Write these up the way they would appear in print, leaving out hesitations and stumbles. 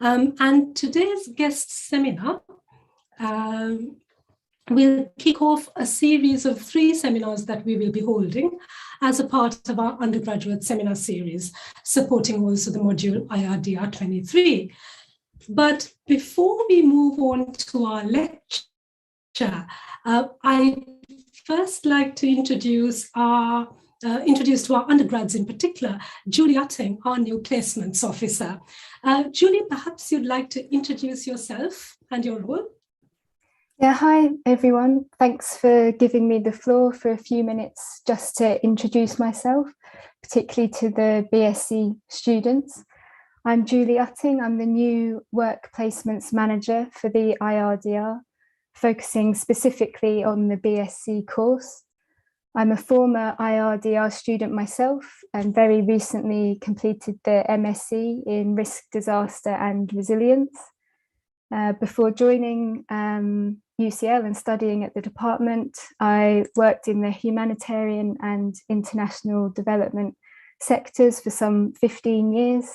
And today's guest seminar will kick off a series of 3 seminars that we will be holding as a part of our undergraduate seminar series, supporting also the module IRDR 23. But before we move on to our lecture, I'd first like to introduce to our undergrads in particular, Julie Utting, our new placements officer. Julie, perhaps you'd like to introduce yourself and your role? Yeah, hi everyone. Thanks for giving me the floor for a few minutes just to introduce myself, particularly to the BSc students. I'm Julie Utting. I'm the new Work Placements Manager for the IRDR, focusing specifically on the BSc course. I'm a former IRDR student myself and very recently completed the MSc in Risk, Disaster and Resilience. Before joining UCL and studying at the department, I worked in the humanitarian and international development sectors for some 15 years,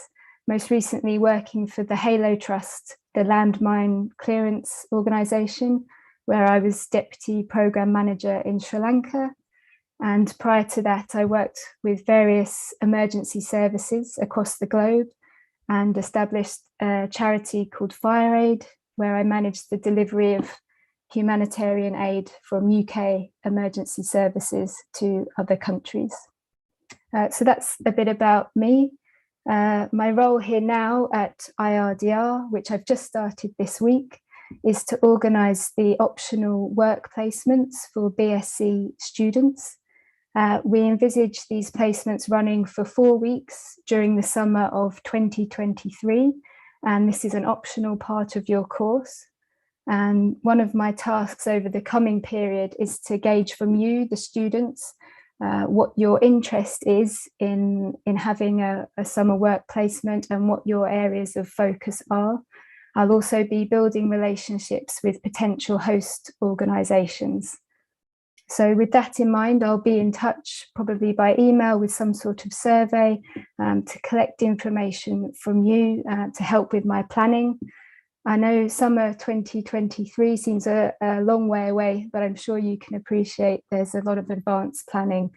most recently working for the Halo Trust, the landmine clearance organisation, where I was Deputy Programme Manager in Sri Lanka. And prior to that, I worked with various emergency services across the globe and established a charity called FireAid, where I managed the delivery of humanitarian aid from UK emergency services to other countries. So that's a bit about me. My role here now at IRDR, which I've just started this week, is to organise the optional work placements for BSc students. We envisage these placements running for 4 weeks during the summer of 2023, and this is an optional part of your course. And one of my tasks over the coming period is to gauge from you, the students, what your interest is in having a summer work placement and what your areas of focus are. I'll also be building relationships with potential host organisations. So with that in mind, I'll be in touch probably by email with some sort of survey to collect information from you to help with my planning. I know summer 2023 seems a long way away, but I'm sure you can appreciate there's a lot of advanced planning.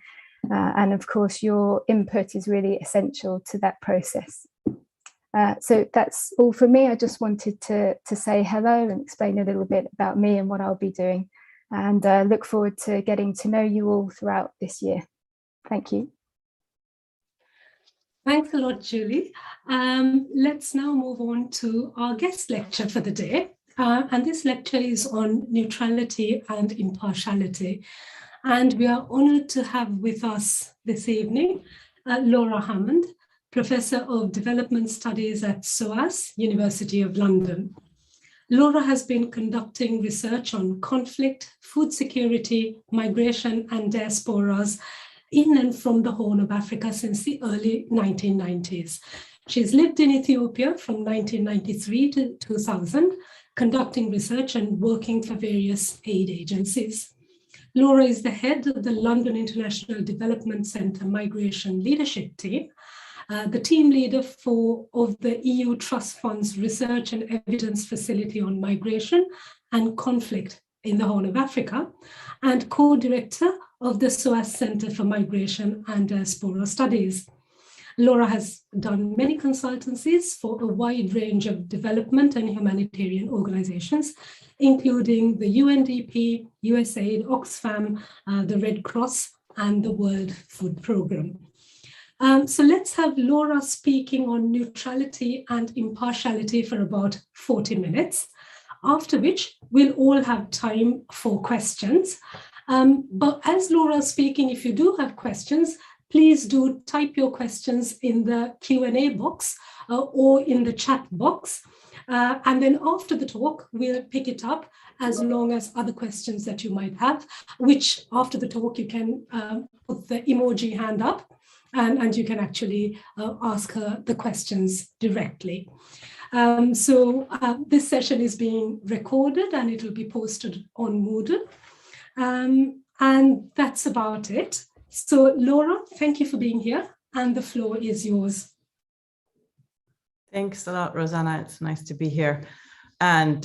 And of course, your input is really essential to that process. So that's all from me. I just wanted to say hello and explain a little bit about me and what I'll be doing. And look forward to getting to know you all throughout this year. Thank you. Thanks a lot, Julie. Let's now move on to our guest lecture for the day. And this lecture is on neutrality and impartiality. And we are honoured to have with us this evening Laura Hammond, Professor of Development Studies at SOAS University of London. Laura has been conducting research on conflict, food security, migration and diasporas in and from the Horn of Africa since the early 1990s. She's lived in Ethiopia from 1993 to 2000, conducting research and working for various aid agencies. Laura is the head of the London International Development Centre Migration Leadership Team, the team leader of the EU Trust Fund's Research and Evidence Facility on Migration and Conflict in the Horn of Africa, and co-director of the SOAS Centre for Migration and Diaspora Studies. Laura has done many consultancies for a wide range of development and humanitarian organizations, including the UNDP, USAID, Oxfam, the Red Cross, and the World Food Programme. So let's have Laura speaking on neutrality and impartiality for about 40 minutes, after which we'll all have time for questions. But as Laura's speaking, if you do have questions, please do type your questions in the Q&A box or in the chat box. And then after the talk, we'll pick it up as long as other questions that you might have, which after the talk, you can put the emoji hand up and you can actually ask her the questions directly. So this session is being recorded and it will be posted on Moodle. And that's about it. So Laura, thank you for being here and the floor is yours. Thanks a lot, Rosanna. It's nice to be here and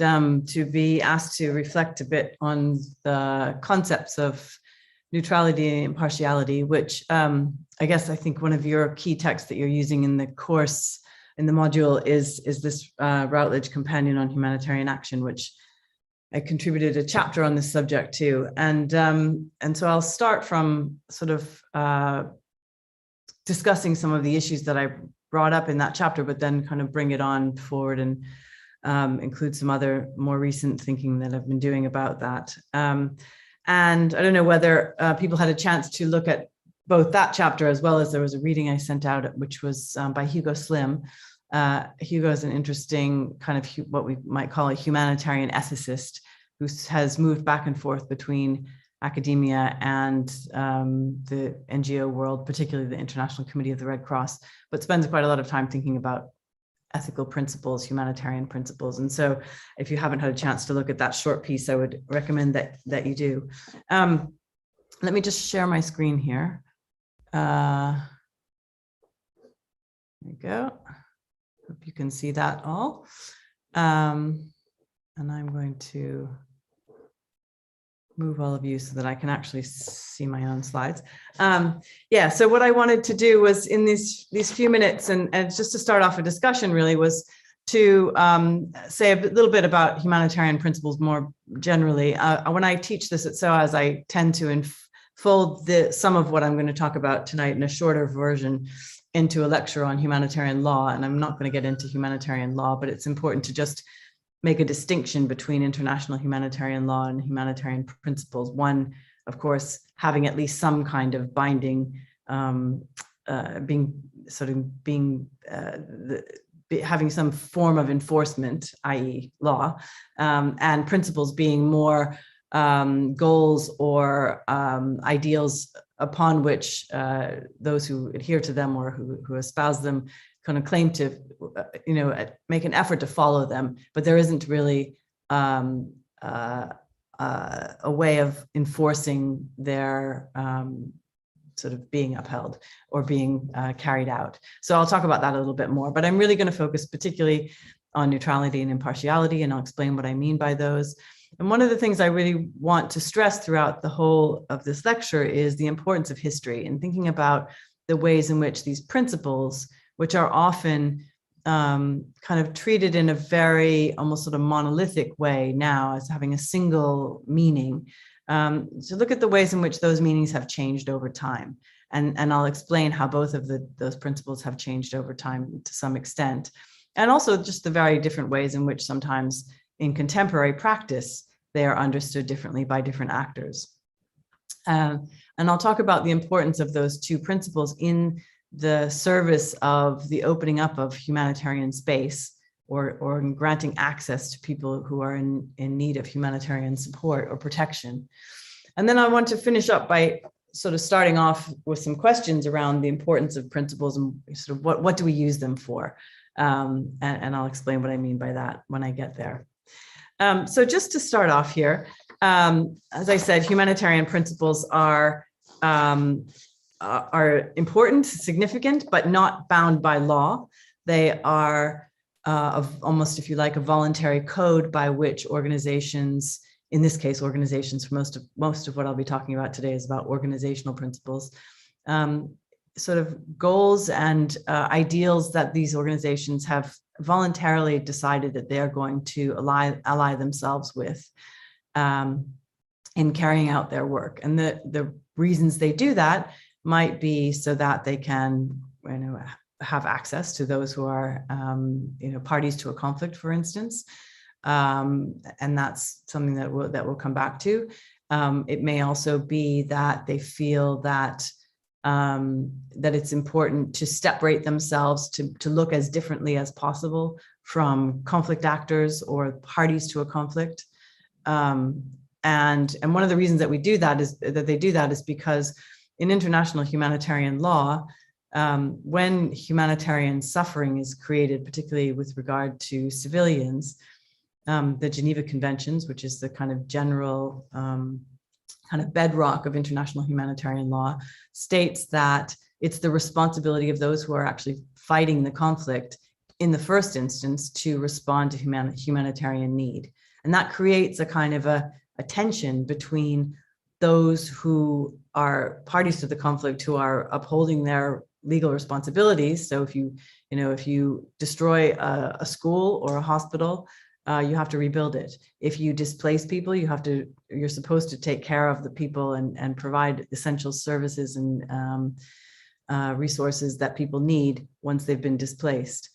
to be asked to reflect a bit on the concepts of neutrality and impartiality, which I think one of your key texts that you're using in the course, in the module, is this Routledge Companion on Humanitarian Action, which I contributed a chapter on this subject too. And so I'll start from sort of discussing some of the issues that I brought up in that chapter, but then kind of bring it on forward and include some other more recent thinking that I've been doing about that. And I don't know whether people had a chance to look at both that chapter, as well as there was a reading I sent out, which was by Hugo Slim. Hugo is an interesting kind of what we might call a humanitarian ethicist who has moved back and forth between academia and the NGO world, particularly the International Committee of the Red Cross, but spends quite a lot of time thinking about ethical principles, humanitarian principles. And so if you haven't had a chance to look at that short piece, I would recommend that you do. Let me just share my screen here. There you go. Hope you can see that all. And I'm going to move all of you so that I can actually see my own slides. So what I wanted to do was in these few minutes, and just to start off a discussion really, was to say a little bit about humanitarian principles more generally. When I teach this at SOAS, I tend to unfold some of what I'm going to talk about tonight in a shorter version into a lecture on humanitarian law. And I'm not going to get into humanitarian law, but it's important to just make a distinction between international humanitarian law and humanitarian principles. One, of course, having at least some kind of binding, having some form of enforcement, i.e. law, and principles being more goals or ideals upon which those who adhere to them or who espouse them kind of claim to, make an effort to follow them, but there isn't really a way of enforcing their sort of being upheld or being carried out. So I'll talk about that a little bit more, but I'm really going to focus particularly on neutrality and impartiality, and I'll explain what I mean by those. And one of the things I really want to stress throughout the whole of this lecture is the importance of history and thinking about the ways in which these principles, which are often kind of treated in a very almost sort of monolithic way now as having a single meaning, to look at the ways in which those meanings have changed over time. And I'll explain how both of those principles have changed over time to some extent. And also just the very different ways in which sometimes in contemporary practice, they are understood differently by different actors. And I'll talk about the importance of those two principles in the service of the opening up of humanitarian space or granting access to people who are in need of humanitarian support or protection. And then I want to finish up by sort of starting off with some questions around the importance of principles and sort of what do we use them for? And I'll explain what I mean by that when I get there. So just to start off here, as I said, humanitarian principles are important, significant, but not bound by law. They are almost, if you like, a voluntary code by which organizations, in this case, organizations, for most of what I'll be talking about today is about organizational principles, sort of goals and ideals that these organizations have voluntarily decided that they are going to ally themselves with in carrying out their work. And the reasons they do that might be so that they can, have access to those who are, parties to a conflict, for instance, and that's something that we'll come back to. It may also be that they feel that it's important to separate themselves to look as differently as possible from conflict actors or parties to a conflict. And one of the reasons that they do that is because in international humanitarian law, when humanitarian suffering is created, particularly with regard to civilians, the Geneva Conventions, which is the kind of general kind of bedrock of international humanitarian law, states that it's the responsibility of those who are actually fighting the conflict in the first instance to respond to humanitarian need. And that creates a kind of a tension between those who are parties to the conflict, who are upholding their legal responsibilities. So if you destroy a school or a hospital, you have to rebuild it. If you displace people, you're supposed to take care of the people and provide essential services and resources that people need once they've been displaced.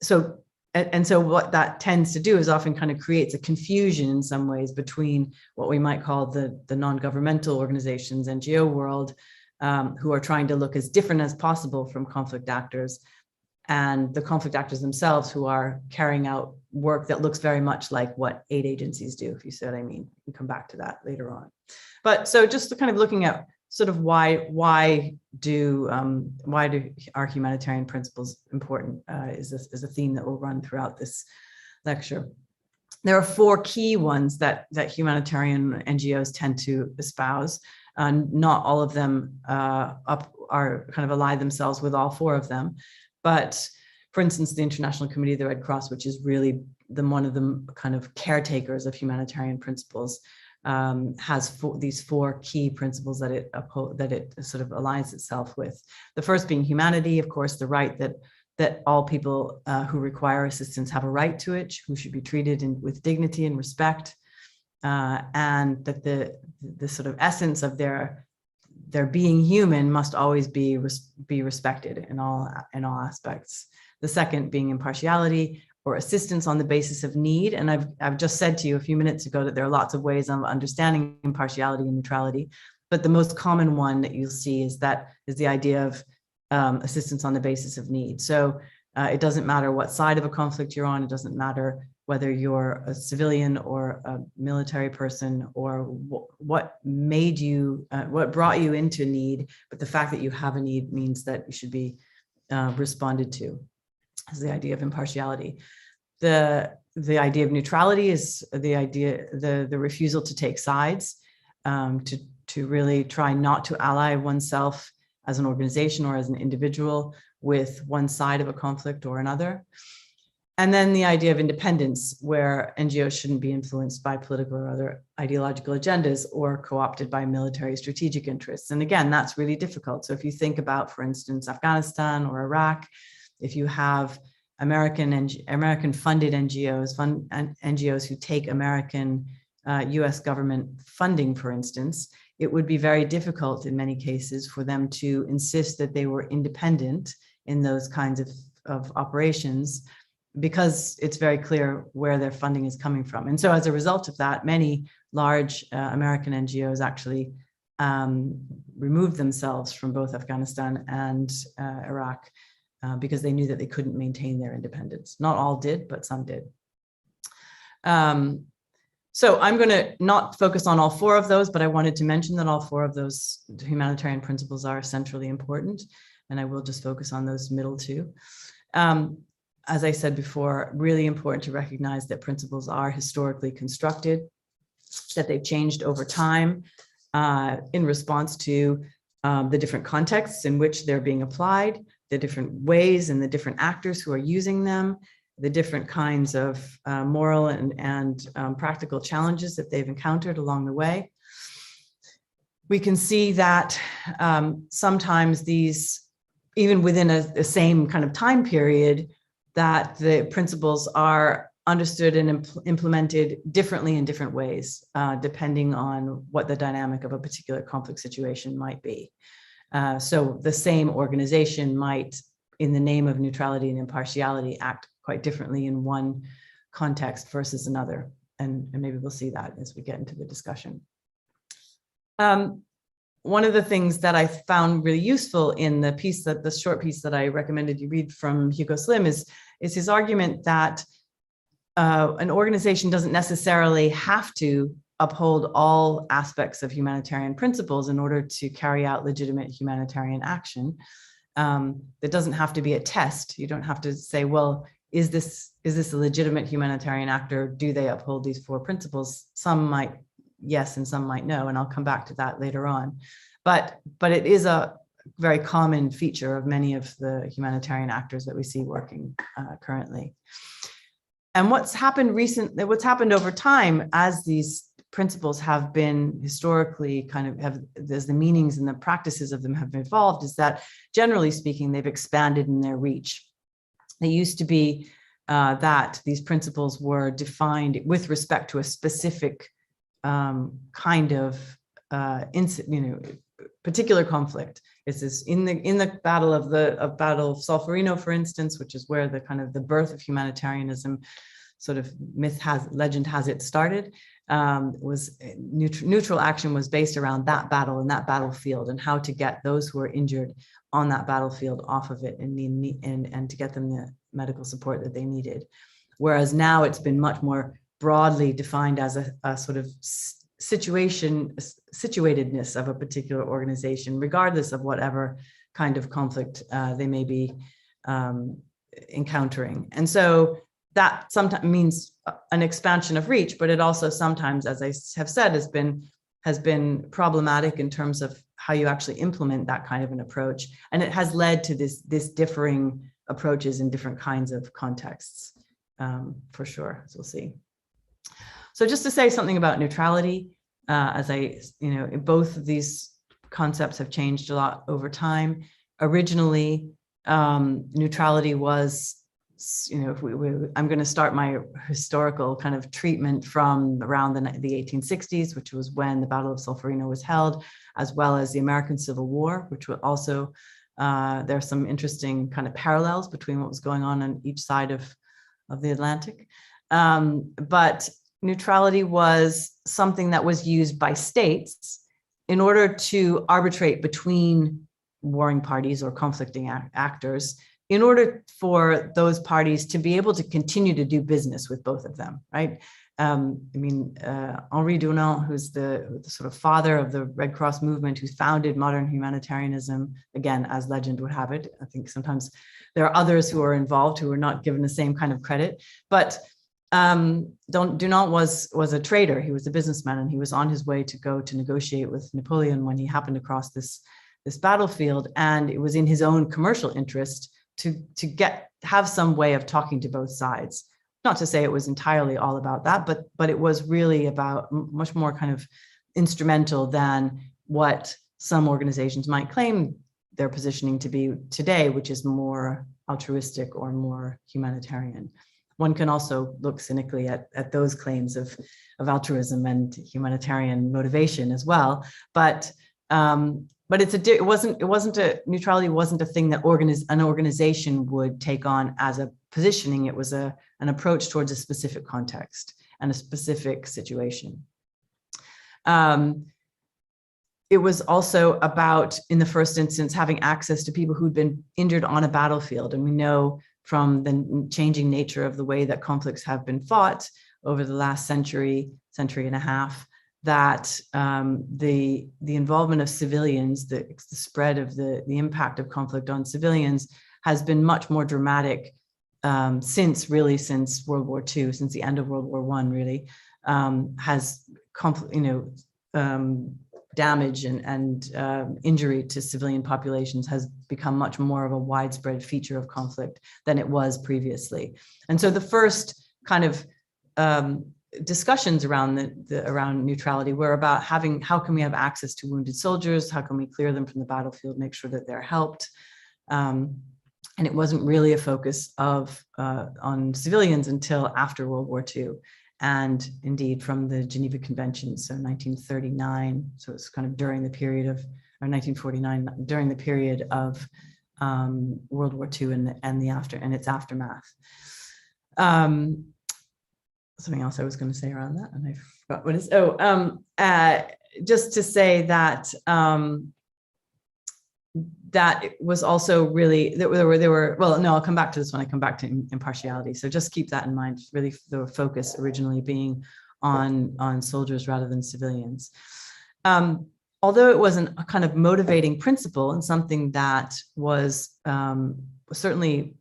So what that tends to do is often kind of creates a confusion in some ways between what we might call the non-governmental organizations, NGO world, who are trying to look as different as possible from conflict actors, and the conflict actors themselves who are carrying out work that looks very much like what aid agencies do, if you see what I mean. We can come back to that later on. But so just kind of looking at sort of why do our humanitarian principles important is a theme that will run throughout this lecture. There are four key ones that humanitarian NGOs tend to espouse. Not all of them are kind of ally themselves with all four of them, but for instance, the International Committee of the Red Cross, which is really one of the kind of caretakers of humanitarian principles, has these four key principles that it sort of aligns itself with. The first being humanity, of course, the right that all people who require assistance have a right to it, who should be treated with dignity and respect, and that the sort of essence of their being human must always be respected in all aspects. The second being impartiality, or assistance on the basis of need. And I've just said to you a few minutes ago that there are lots of ways of understanding impartiality and neutrality, but the most common one that you'll see is the idea of assistance on the basis of need. So it doesn't matter what side of a conflict you're on. It doesn't matter whether you're a civilian or a military person, or what brought you into need, but the fact that you have a need means that you should be responded to. Is the idea of impartiality. The idea of neutrality is the refusal to take sides, to really try not to ally oneself as an organization or as an individual with one side of a conflict or another. And then the idea of independence, where NGOs shouldn't be influenced by political or other ideological agendas or co-opted by military strategic interests. And again, that's really difficult. So if you think about, for instance, Afghanistan or Iraq, if you have American-funded NGOs who take American US government funding, for instance, it would be very difficult in many cases for them to insist that they were independent in those kinds of operations, because it's very clear where their funding is coming from. And so as a result of that, many large American NGOs actually removed themselves from both Afghanistan and Iraq, because they knew that they couldn't maintain their independence. Not all did, but some did. So I'm going to not focus on all four of those, but I wanted to mention that all four of those humanitarian principles are centrally important, and I will just focus on those middle two. As I said before, really important to recognize that principles are historically constructed, that they've changed over time in response to the different contexts in which they're being applied, the different ways and the different actors who are using them, the different kinds of moral and practical challenges that they've encountered along the way. We can see that sometimes these, even within the same kind of time period, that the principles are understood and implemented differently in different ways, depending on what the dynamic of a particular conflict situation might be. So the same organization might, in the name of neutrality and impartiality, act quite differently in one context versus another. And maybe we'll see that as we get into the discussion. One of the things that I found really useful in the short piece that I recommended you read from Hugo Slim is his argument that an organization doesn't necessarily have to uphold all aspects of humanitarian principles in order to carry out legitimate humanitarian action. There doesn't have to be a test. You don't have to say, well, is this a legitimate humanitarian actor? Do they uphold these four principles? Some might yes, and some might no, and I'll come back to that later on. But it is a very common feature of many of the humanitarian actors that we see working currently. And what's happened over time as these principles have been historically as the meanings and the practices of them have evolved, is that generally speaking, they've expanded in their reach. They used to be that these principles were defined with respect to a specific kind of particular conflict. It's this in the battle of Solferino, for instance, which is where the birth of humanitarianism sort of legend has it started. Was neutral action was based around that battle and that battlefield, and how to get those who are injured on that battlefield off of it and to get them the medical support that they needed. Whereas now it's been much more broadly defined as a sort of situatedness of a particular organization, regardless of whatever kind of conflict they may be encountering. And so that sometimes means an expansion of reach, but it also sometimes, as I have said, has been problematic in terms of how you actually implement that kind of an approach. And it has led to this differing approaches in different kinds of contexts, for sure, as we'll see. So just to say something about neutrality, both of these concepts have changed a lot over time. Originally, neutrality was, I'm going to start my historical kind of treatment from around the 1860s, which was when the Battle of Solferino was held, as well as the American Civil War, which would also, there are some interesting kind of parallels between what was going on each side of the Atlantic. But neutrality was something that was used by states in order to arbitrate between warring parties or conflicting actors, in order for those parties to be able to continue to do business with both of them, right? Henri Dunant, who's the sort of father of the Red Cross movement, who founded modern humanitarianism, again, as legend would have it. I think sometimes there are others who are involved who are not given the same kind of credit, but Dunant was a trader. He was a businessman, and he was on his way to go to negotiate with Napoleon when he happened across this battlefield, and it was in his own commercial interest to have some way of talking to both sides. Not to say it was entirely all about that, but it was really about much more kind of instrumental than what some organizations might claim their positioning to be today, which is more altruistic or more humanitarian. One can also look cynically at those claims of altruism and humanitarian motivation as well, but neutrality wasn't a thing that an organization would take on as a positioning. It was an approach towards a specific context and a specific situation. It was also about, in the first instance, having access to people who'd been injured on a battlefield. And we know from the changing nature of the way that conflicts have been fought over the last century and a half, that the involvement of civilians, the spread of the impact of conflict on civilians has been much more dramatic since World War II, since the end of World War I, really, damage and injury to civilian populations has become much more of a widespread feature of conflict than it was previously. And so the first kind of discussions around around neutrality were about how can we have access to wounded soldiers? How can we clear them from the battlefield, make sure that they're helped? And it wasn't really a focus on civilians until after World War II. And indeed from the Geneva Conventions, so 1939, so it's kind of during the period of, or 1949, during the period of World War II and its aftermath. Something else I was going to say around that, and I forgot what it is. Just to say that that it was also really, there were, well, no, I'll come back to this when I come back to impartiality. So just keep that in mind, really the focus originally being on soldiers rather than civilians. Although it wasn't a kind of motivating principle and something that was certainly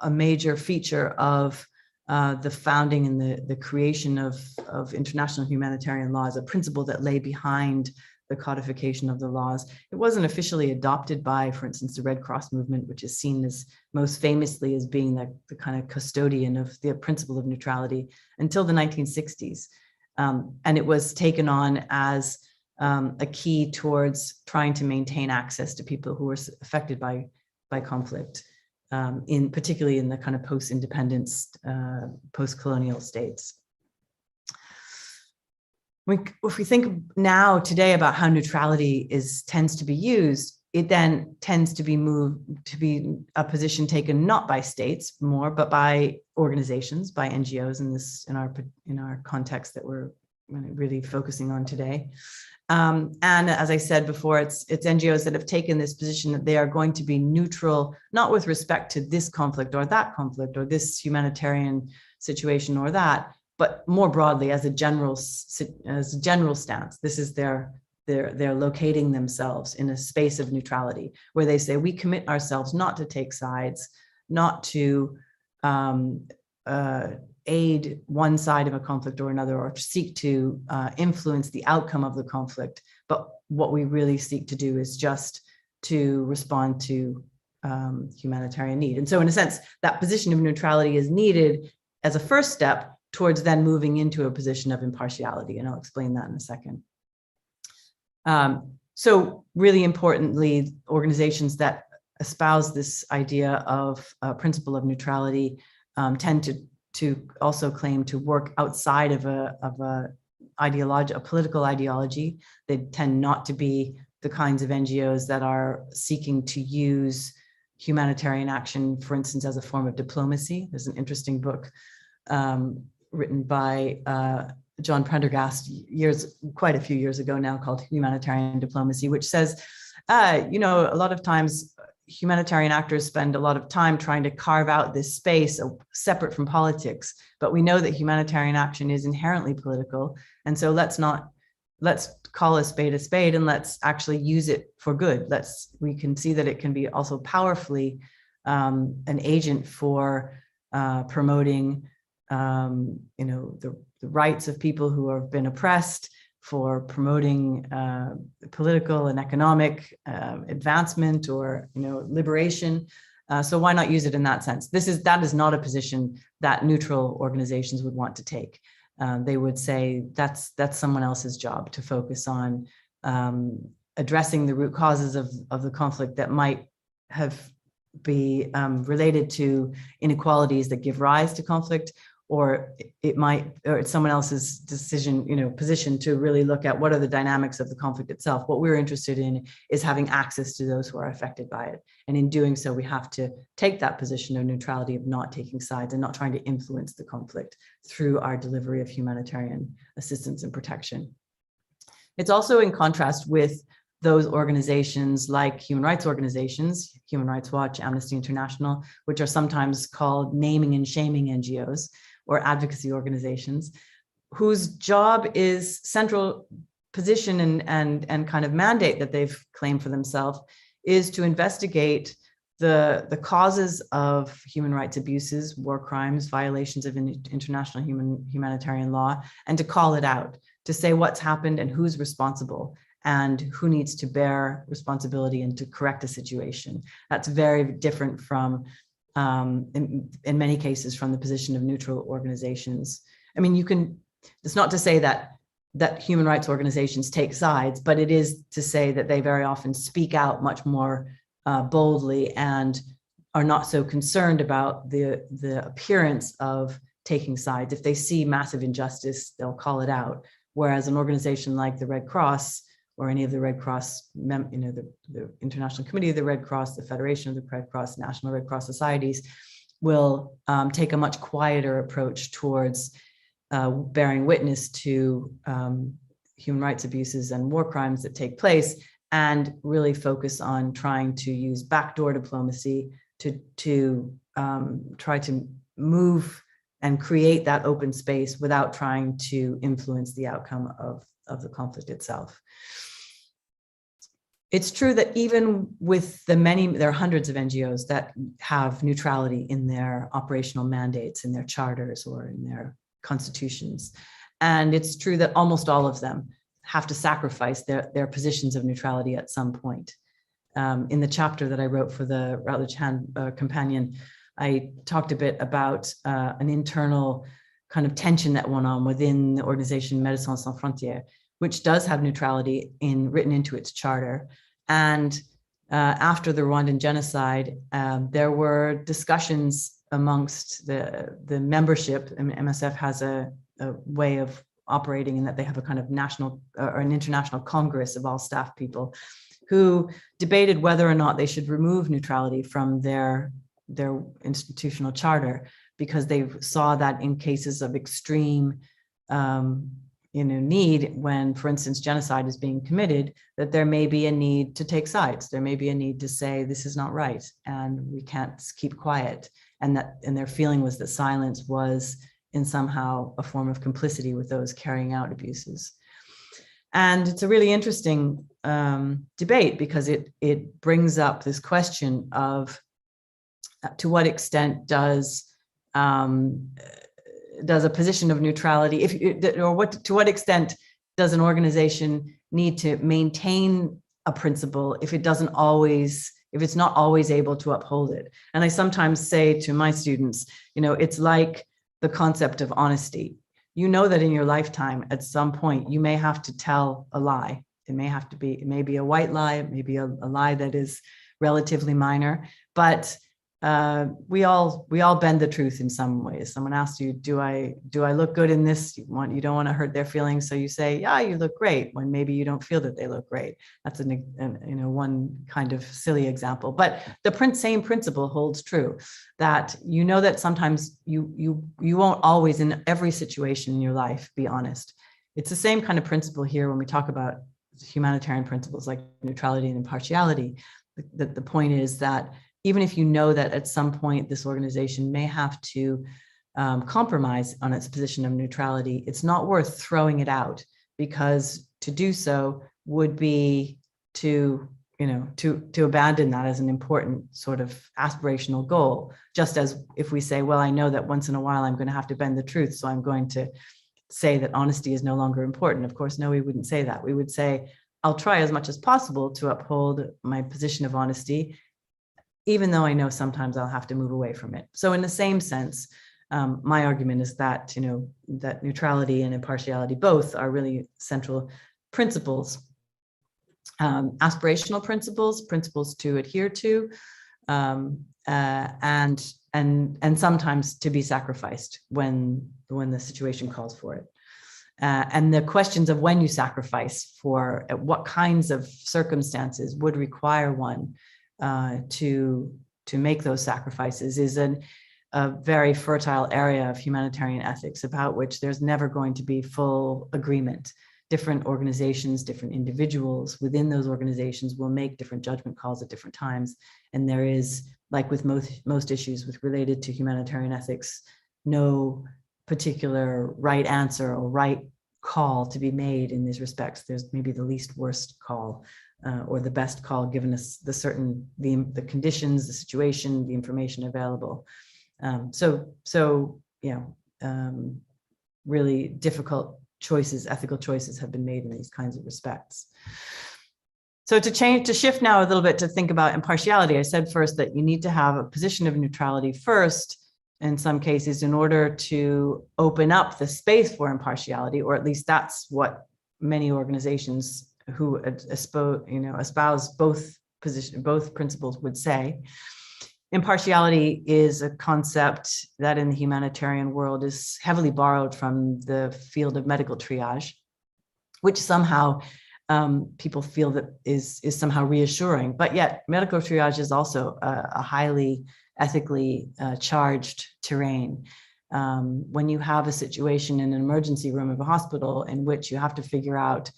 a major feature of the founding and the creation of international humanitarian law, as a principle that lay behind the codification of the laws. It wasn't officially adopted by, for instance, the Red Cross movement, which is seen as most famously as being the kind of custodian of the principle of neutrality until the 1960s. And it was taken on as a key towards trying to maintain access to people who were affected by conflict, particularly in the kind of post-independence, post-colonial states. If we think now today about how neutrality tends to be used, it then tends to be moved to be a position taken not by states more, but by organizations, by NGOs in our context that we're really focusing on today. And as I said before, it's NGOs that have taken this position that they are going to be neutral, not with respect to this conflict or that conflict or this humanitarian situation or that, but more broadly as a general stance. This is they're locating themselves in a space of neutrality where they say we commit ourselves not to take sides, not to aid one side of a conflict or another, or to seek to influence the outcome of the conflict. But what we really seek to do is just to respond to humanitarian need. And so in a sense, that position of neutrality is needed as a first step towards then moving into a position of impartiality. And I'll explain that in a second. So really importantly, organizations that espouse this idea of principle of neutrality tend to also claim to work outside of a political ideology. They tend not to be the kinds of NGOs that are seeking to use humanitarian action, for instance, as a form of diplomacy. There's an interesting book written by John Prendergast quite a few years ago now, called Humanitarian Diplomacy, which says, a lot of times humanitarian actors spend a lot of time trying to carve out this space separate from politics, but we know that humanitarian action is inherently political. And so let's call a spade and let's actually use it for good. We can see that it can be also powerfully an agent for promoting the rights of people who have been oppressed, for promoting political and economic advancement or liberation. So why not use it in that sense? That is not a position that neutral organizations would want to take. They would say that's someone else's job to focus on addressing the root causes of the conflict that might be related to inequalities that give rise to conflict, or it's someone else's position to really look at what are the dynamics of the conflict itself. What we're interested in is having access to those who are affected by it. And in doing so, we have to take that position of neutrality, of not taking sides and not trying to influence the conflict through our delivery of humanitarian assistance and protection. It's also in contrast with those organizations like human rights organizations, Human Rights Watch, Amnesty International, which are sometimes called naming and shaming NGOs, or advocacy organizations, whose job is central position and kind of mandate that they've claimed for themselves is to investigate the causes of human rights abuses, war crimes, violations of international humanitarian law, and to call it out, to say what's happened and who's responsible and who needs to bear responsibility and to correct a situation. That's very different from in many cases from the position of neutral organizations. I mean, it's not to say that human rights organizations take sides, but it is to say that they very often speak out much more boldly and are not so concerned about the appearance of taking sides. If they see massive injustice, they'll call it out. Whereas an organization like the Red Cross or any of the Red Cross, the International Committee of the Red Cross, the Federation of the Red Cross, National Red Cross Societies, will take a much quieter approach towards bearing witness to human rights abuses and war crimes that take place, and really focus on trying to use backdoor diplomacy to try to move and create that open space without trying to influence the outcome of the conflict itself. It's true that even with there are hundreds of NGOs that have neutrality in their operational mandates, in their charters, or in their constitutions. And it's true that almost all of them have to sacrifice their positions of neutrality at some point. In the chapter that I wrote for the Routledge Companion, I talked a bit about an internal kind of tension that went on within the organization Medécins SansFrontières, which does have neutrality written into its charter. And after the Rwandan genocide, there were discussions amongst the membership. I mean, MSF has a way of operating in that they have a kind of national or an international congress of all staff people who debated whether or not they should remove neutrality from their institutional charter, because they saw that in cases of extreme need, when, for instance, genocide is being committed, that there may be a need to take sides. There may be a need to say this is not right and we can't keep quiet. And their feeling was that silence was in somehow a form of complicity with those carrying out abuses. And it's a really interesting debate, because it brings up this question of to what extent does a position of neutrality, to what extent does an organization need to maintain a principle if it's not always able to uphold it? And I sometimes say to my students, it's like the concept of honesty. You know that in your lifetime, at some point, you may have to tell a lie. It may be a white lie, it may be a lie that is relatively minor, but we all bend the truth in some ways. Someone asks you, do I look good in this? You don't want to hurt their feelings, so you say, yeah, you look great, when maybe you don't feel that they look great. That's one kind of silly example, but the same principle holds true, that that sometimes you won't always, in every situation in your life, be honest. It's the same kind of principle here when we talk about humanitarian principles like neutrality and impartiality. The point is that even if you know that at some point this organization may have to compromise on its position of neutrality, it's not worth throwing it out, because to do so would be to abandon that as an important sort of aspirational goal. Just as if we say, well, I know that once in a while I'm going to have to bend the truth, so I'm going to say that honesty is no longer important. Of course, no, we wouldn't say that. We would say, I'll try as much as possible to uphold my position of honesty, even though I know sometimes I'll have to move away from it. So in the same sense, my argument is that, that neutrality and impartiality both are really central principles, aspirational principles to adhere to, and sometimes to be sacrificed when the situation calls for it. And the questions of when you sacrifice, for what kinds of circumstances would require one to make those sacrifices, is a very fertile area of humanitarian ethics, about which there's never going to be full agreement. Different organizations, different individuals within those organizations will make different judgment calls at different times. And there is, like with most issues related to humanitarian ethics, no particular right answer or right call to be made in these respects. There's maybe the least worst call, or the best call, given us the conditions, the situation, the information available. Really difficult choices, ethical choices, have been made in these kinds of respects. So to shift now a little bit to think about impartiality, I said first that you need to have a position of neutrality first, in some cases, in order to open up the space for impartiality, or at least that's what many organizations who espouse both principles would say. Impartiality is a concept that in the humanitarian world is heavily borrowed from the field of medical triage, which somehow people feel that is somehow reassuring. But yet medical triage is also a highly ethically charged terrain. When you have a situation in an emergency room of a hospital in which you have to figure out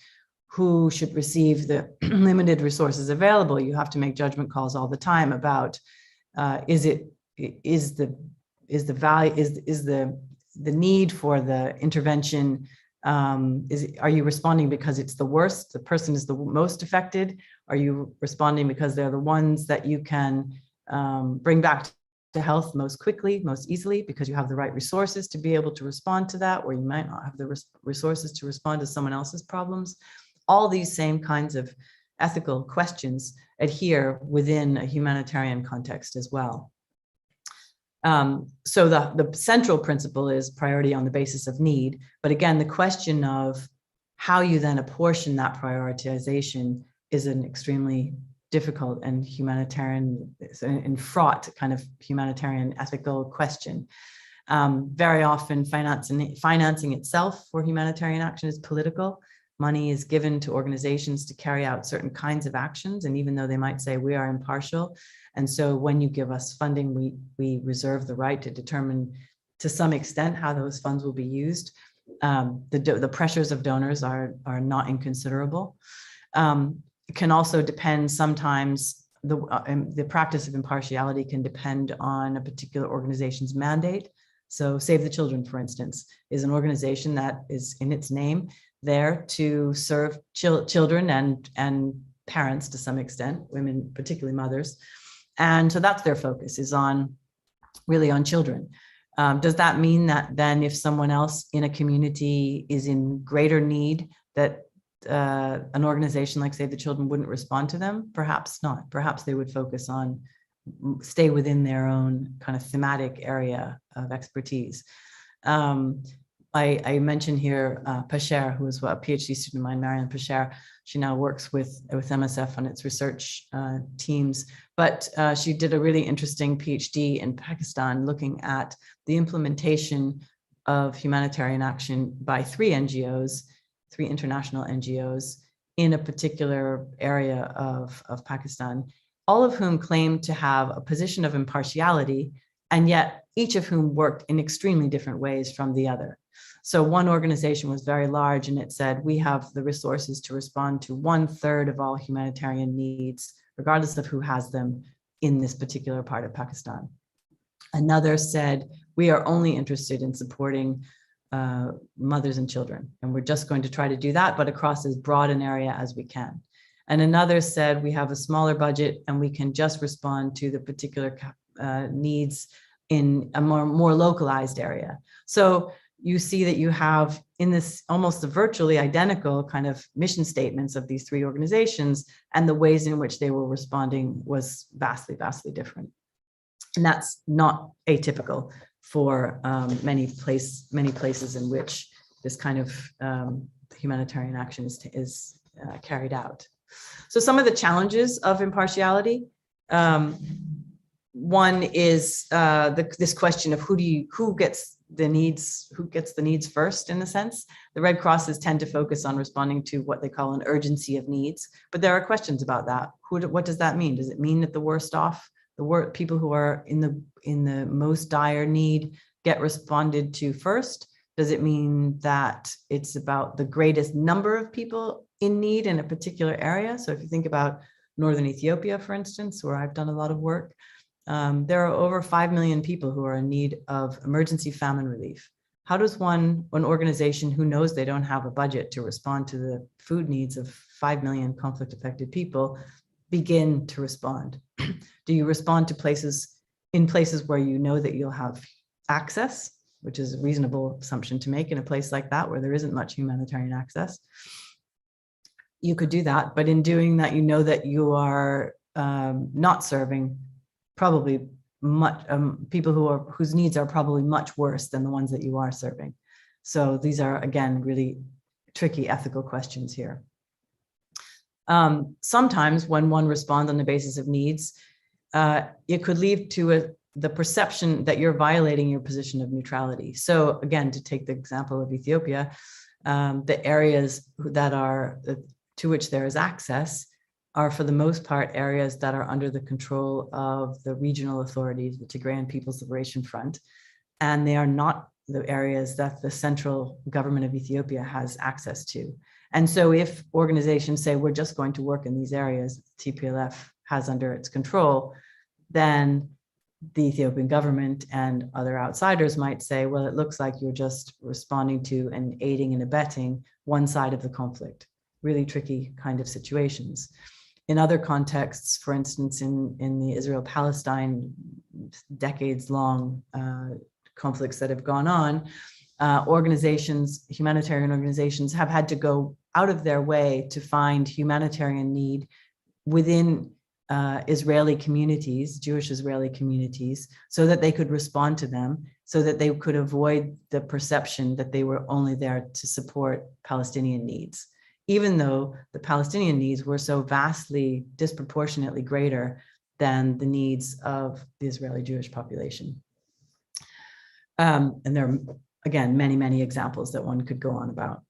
who should receive the limited resources available, you have to make judgment calls all the time about the need for the intervention. Are you responding because it's the worst, the person is the most affected? Are you responding because they're the ones that you can bring back to health most quickly, most easily, because you have the right resources to be able to respond to that, or you might not have the resources to respond to someone else's problems. All these same kinds of ethical questions adhere within a humanitarian context as well. So the central principle is priority on the basis of need. But again, the question of how you then apportion that prioritization is an extremely difficult and humanitarian and fraught kind of humanitarian ethical question. Very often financing itself for humanitarian action is political. Money is given to organizations to carry out certain kinds of actions. And even though they might say we are impartial, and so when you give us funding, we reserve the right to determine to some extent how those funds will be used. The pressures of donors are not inconsiderable. It can also depend sometimes, the practice of impartiality can depend on a particular organization's mandate. So Save the Children, for instance, is an organization that is in its name there to serve children and parents to some extent, women, particularly mothers. And so that's their focus, is really on children. Does that mean that then if someone else in a community is in greater need, that an organization like Save the Children wouldn't respond to them? Perhaps not. Perhaps they would focus on, stay within their own kind of thematic area of expertise. I mentioned here Pacher, who is a PhD student of mine, Marianne Pacher. She now works with MSF on its research teams, but she did a really interesting PhD in Pakistan looking at the implementation of humanitarian action by three international NGOs in a particular area of Pakistan, all of whom claimed to have a position of impartiality, and yet each of whom worked in extremely different ways from the other. So one organization was very large and it said, we have the resources to respond to 1/3 of all humanitarian needs, regardless of who has them in this particular part of Pakistan. Another said, we are only interested in supporting mothers and children, and we're just going to try to do that, but across as broad an area as we can. And another said, we have a smaller budget and we can just respond to the particular needs in a more localized area. So you see that you have in this almost the virtually identical kind of mission statements of these three organizations, and the ways in which they were responding was vastly, vastly different. And that's not atypical for many places in which this kind of humanitarian action is carried out. So some of the challenges of impartiality. One is this question of who gets the needs first, in a sense. The Red Crosses tend to focus on responding to what they call an urgency of needs, but there are questions about that. What does that mean? Does it mean that the worst off, people who are in the most dire need get responded to first? Does it mean that it's about the greatest number of people in need in a particular area? So if you think about northern Ethiopia, for instance, where I've done a lot of work, there are over 5 million people who are in need of emergency famine relief. How does an organization who knows they don't have a budget to respond to the food needs of 5 million conflict-affected people begin to respond? Do you respond to places where you know that you'll have access, which is a reasonable assumption to make in a place like that where there isn't much humanitarian access? You could do that, but in doing that, you know that you are not serving probably much people whose needs are probably much worse than the ones that you are serving. So these are, again, really tricky ethical questions here. Sometimes when one responds on the basis of needs, it could lead to the perception that you're violating your position of neutrality. So again, to take the example of Ethiopia, the areas to which there is access are for the most part areas that are under the control of the regional authorities, the Tigrayan People's Liberation Front, and they are not the areas that the central government of Ethiopia has access to. And so if organizations say, we're just going to work in these areas TPLF has under its control, then the Ethiopian government and other outsiders might say, well, it looks like you're just responding to and aiding and abetting one side of the conflict. Really tricky kind of situations. in other contexts, for instance, in the Israel-Palestine decades-long conflicts that have gone on, humanitarian organizations have had to go out of their way to find humanitarian need within Israeli communities, Jewish Israeli communities, so that they could respond to them, so that they could avoid the perception that they were only there to support Palestinian needs, even though the Palestinian needs were so vastly, disproportionately greater than the needs of the Israeli Jewish population. And there are, again, many, many examples that one could go on about.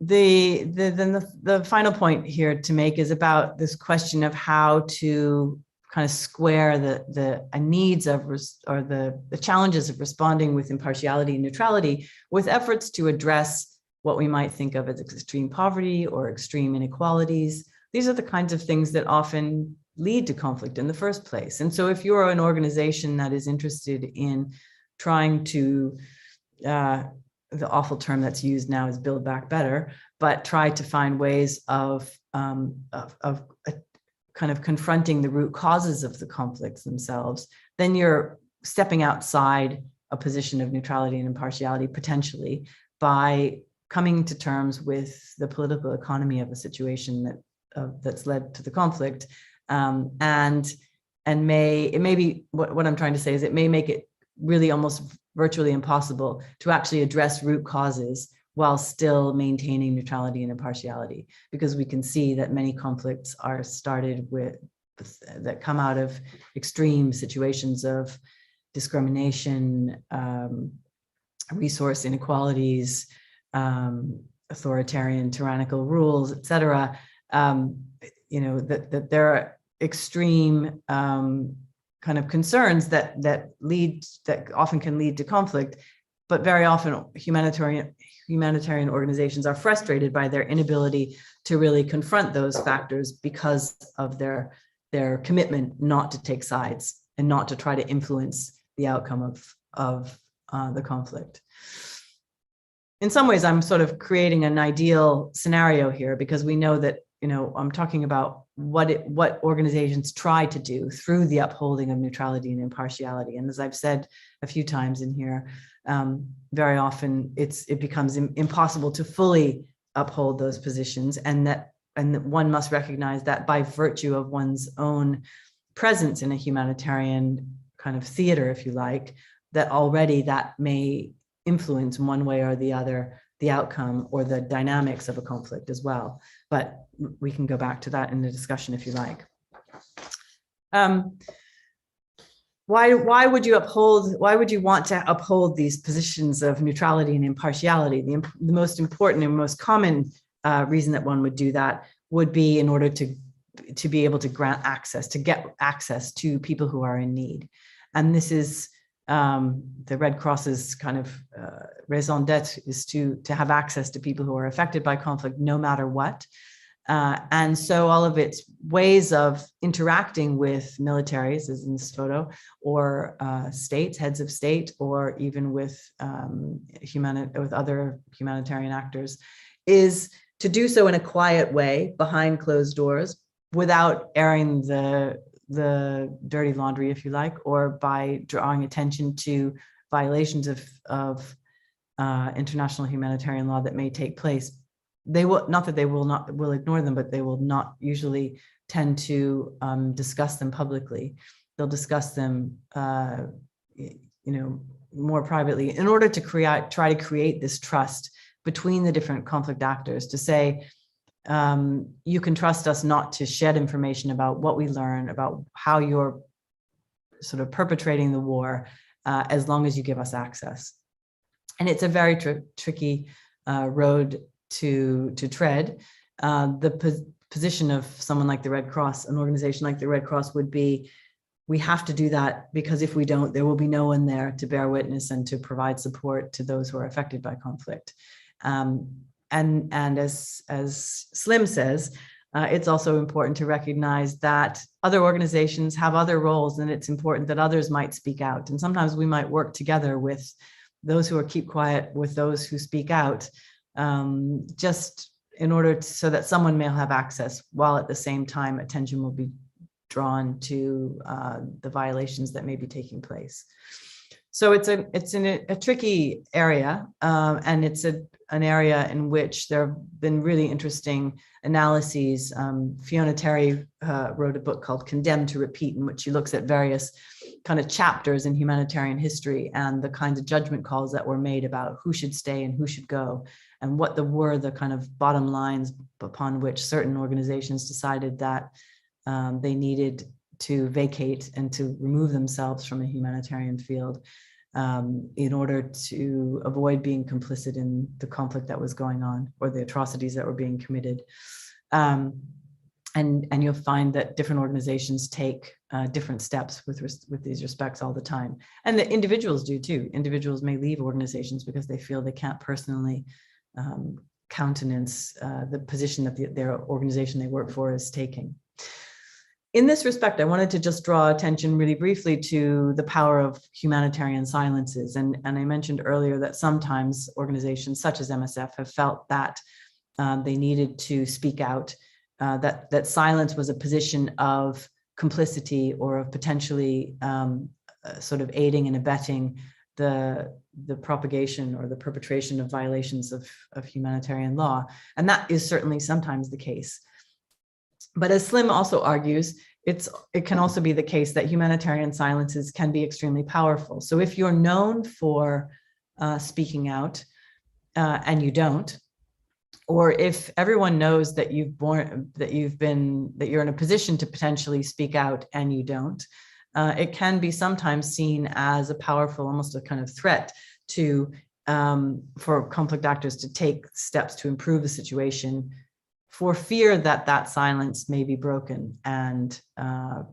The final point here to make is about this question of how to kind of square the needs of, or the challenges of responding with impartiality and neutrality with efforts to address what we might think of as extreme poverty or extreme inequalities. These are the kinds of things that often lead to conflict in the first place. And so if you're an organization that is interested in trying to, the awful term that's used now is build back better, but try to find ways of kind of confronting the root causes of the conflicts themselves, then you're stepping outside a position of neutrality and impartiality potentially by coming to terms with the political economy of a situation that's led to the conflict, and it may be what I'm trying to say is it may make it really almost virtually impossible to actually address root causes while still maintaining neutrality and impartiality, because we can see that many conflicts are started with that come out of extreme situations of discrimination, resource inequalities, authoritarian tyrannical rules, etc. That there are extreme kind of concerns that often can lead to conflict, but very often humanitarian organizations are frustrated by their inability to really confront those factors because of their commitment not to take sides and not to try to influence the outcome of the conflict. In some ways, I'm sort of creating an ideal scenario here, because we know that, I'm talking about what organizations try to do through the upholding of neutrality and impartiality. And as I've said a few times in here, very often it becomes impossible to fully uphold those positions, and that one must recognize that by virtue of one's own presence in a humanitarian kind of theater, if you like, that already that may influence one way or the other the outcome or the dynamics of a conflict as well. But we can go back to that in the discussion if you like. Why would you want to uphold these positions of neutrality and impartiality? The most important and most common reason that one would do that would be in order to be able to grant access, to get access to people who are in need. And this is the Red Cross's kind of raison d'etre, is to have access to people who are affected by conflict no matter what. And so all of its ways of interacting with militaries, as in this photo, or states, heads of state, or even with other humanitarian actors, is to do so in a quiet way behind closed doors without airing the dirty laundry, if you like, or by drawing attention to violations of international humanitarian law that may take place. They will not that they will ignore them, but they will not usually tend to discuss them publicly. They'll discuss them, more privately, in order to try to create this trust between the different conflict actors, to say, you can trust us not to shed information about what we learn, about how you're sort of perpetrating the war, as long as you give us access. And it's a very tricky road to tread. The position of someone like the Red Cross, an organization like the Red Cross, would be, we have to do that, because if we don't, there will be no one there to bear witness and to provide support to those who are affected by conflict. And as Slim says, it's also important to recognize that other organizations have other roles, and it's important that others might speak out. And sometimes we might work together with those who keep quiet, with those who speak out, just so that someone may have access, while at the same time attention will be drawn to the violations that may be taking place. So it's a tricky area, and it's an area in which there have been really interesting analyses. Fiona Terry wrote a book called Condemned to Repeat, in which she looks at various kind of chapters in humanitarian history and the kinds of judgment calls that were made about who should stay and who should go, and what were the kind of bottom lines upon which certain organizations decided that they needed to vacate and to remove themselves from a humanitarian field in order to avoid being complicit in the conflict that was going on or the atrocities that were being committed. And you'll find that different organizations take different steps with these respects all the time. And the individuals do too. Individuals may leave organizations because they feel they can't personally countenance the position that their organization they work for is taking. In this respect, I wanted to just draw attention really briefly to the power of humanitarian silences. And I mentioned earlier that sometimes organizations such as MSF have felt that they needed to speak out, that silence was a position of complicity or of potentially sort of aiding and abetting the propagation or the perpetration of violations of humanitarian law. And that is certainly sometimes the case. But as Slim also argues, it can also be the case that humanitarian silences can be extremely powerful. So if you're known for speaking out and you don't, or if everyone knows that you're in a position to potentially speak out and you don't, it can be sometimes seen as a powerful, almost a kind of threat to for conflict actors to take steps to improve the situation, for fear that that silence may be broken and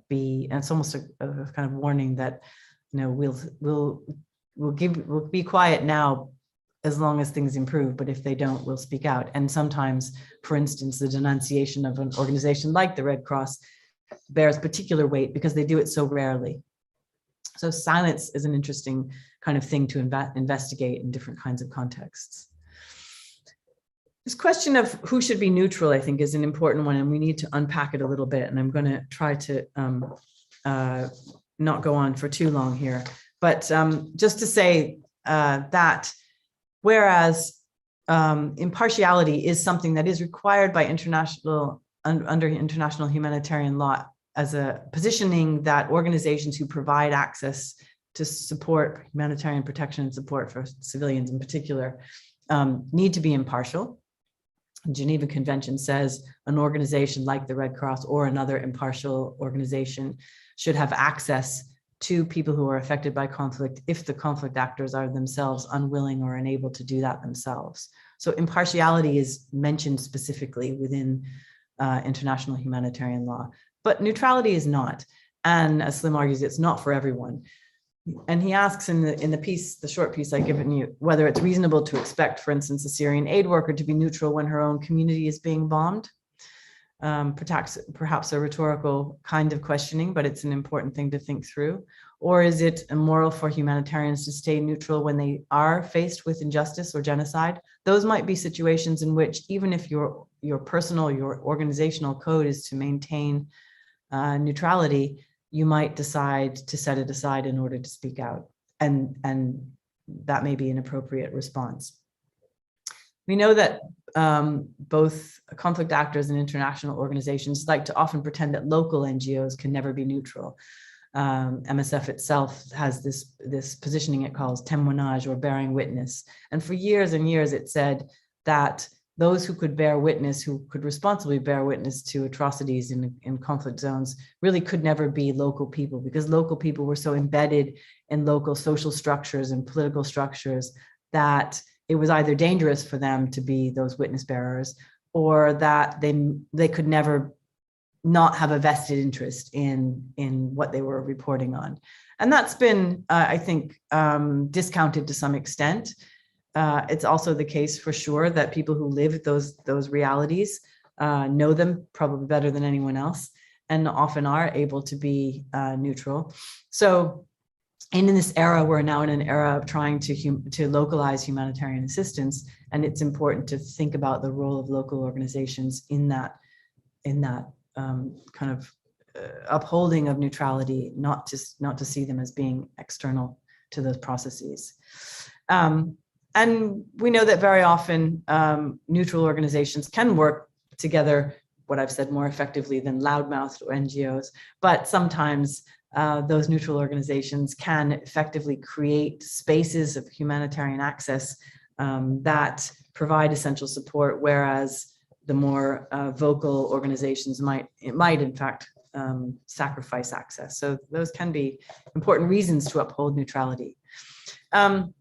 it's almost a kind of warning that, you know, we'll be quiet now as long as things improve, but if they don't, we'll speak out. And sometimes, for instance, the denunciation of an organization like the Red Cross bears particular weight because they do it so rarely. So silence is an interesting kind of thing to investigate in different kinds of contexts. This question of who should be neutral, I think, is an important one, and we need to unpack it a little bit. And I'm going to try to not go on for too long here, but just to say that whereas impartiality is something that is required by under international humanitarian law as a positioning that organizations who provide access to support humanitarian protection and support for civilians in particular need to be impartial. The Geneva Convention says an organization like the Red Cross or another impartial organization should have access to people who are affected by conflict if the conflict actors are themselves unwilling or unable to do that themselves. So impartiality is mentioned specifically within international humanitarian law, but neutrality is not. And as Slim argues, it's not for everyone. And he asks in the piece, the short piece I've given you, whether it's reasonable to expect, for instance, a Syrian aid worker to be neutral when her own community is being bombed. Perhaps a rhetorical kind of questioning, but it's an important thing to think through. Or is it immoral for humanitarians to stay neutral when they are faced with injustice or genocide? Those might be situations in which, even if your personal, your organizational code is to maintain neutrality, you might decide to set it aside in order to speak out. And that may be an appropriate response. We know that both conflict actors and international organizations like to often pretend that local NGOs can never be neutral. MSF itself has this positioning it calls témoignage, or bearing witness. And for years and years, it said that those who could bear witness, who could responsibly bear witness to atrocities in conflict zones, really could never be local people, because local people were so embedded in local social structures and political structures that it was either dangerous for them to be those witness bearers, or that they could never not have a vested interest in what they were reporting on. And that's been, I think, discounted to some extent. It's also the case for sure that people who live those realities know them probably better than anyone else, and often are able to be neutral. So And in this era, we're now in an era of trying to localize humanitarian assistance, and it's important to think about the role of local organizations in that kind of upholding of neutrality, not to see them as being external to those processes. And we know that very often neutral organizations can work together, what I've said, more effectively than loudmouthed NGOs, but sometimes those neutral organizations can effectively create spaces of humanitarian access that provide essential support, whereas the more vocal organizations might in fact sacrifice access. So those can be important reasons to uphold neutrality. And